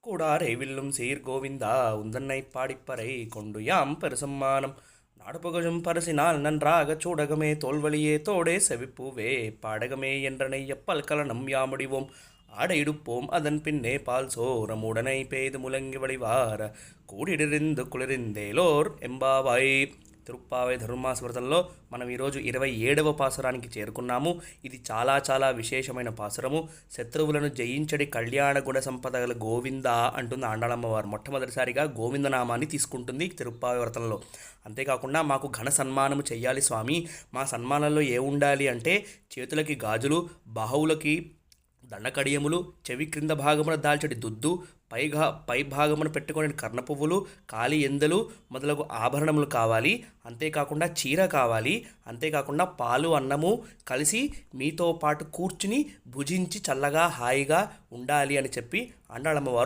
கூடாரை வில்லும் சீர் கோவிந்தா உந்தன்னை பாடிப்பறை கொண்டு யாம் பெருசம்மானம் நாடுபுகழும் பரிசினால் நன்றாகச் சூடகமே தோல்வழியே தோடே செவிப்பூவே பாடகமே என்றனை எப்பல் கலனம் யாமுடிவோம் ஆடையிடுப்போம் அதன் பின்னே பால் சோரம் உடனை பெய்து முழங்கி வழிவார కూడిడిరిందు కుளிరిందేలోర్ ఎంబావాయి తిరుప్పావై ధర్మాస్మృతంలో మనం ఈరోజు 27వ పాసురానికి చేరుకున్నాము. ఇది చాలా చాలా విశేషమైన పాసురము. శత్రువులను జయించడి కళ్యాణ గుణ సంపదగల గోవింద అంటుంది ఆండాళమ్మవారు. మొట్టమొదటిసారిగా గోవిందనామాన్ని తీసుకుంటుంది తిరుప్పావై వ్రతంలో. అంతేకాకుండా మాకు ఘన సన్మానము చెయ్యాలి స్వామి, మా సన్మానంలో ఏ ఉండాలి అంటే చేతులకి గాజులు, బాహువులకి దండకడియములు, చెవి క్రింద భాగమున దాల్చడి దుద్దు, పై భాగమును పెట్టుకునే కర్ణపువ్వులు, కాలి ఎందలు మొదలగు ఆభరణములు కావాలి. అంతేకాకుండా చీర కావాలి. అంతేకాకుండా పాలు అన్నము కలిసి మీతో పాటు కూర్చుని భుజించి చల్లగా హాయిగా ఉండాలి అని చెప్పి ఆండాళమ్మవారు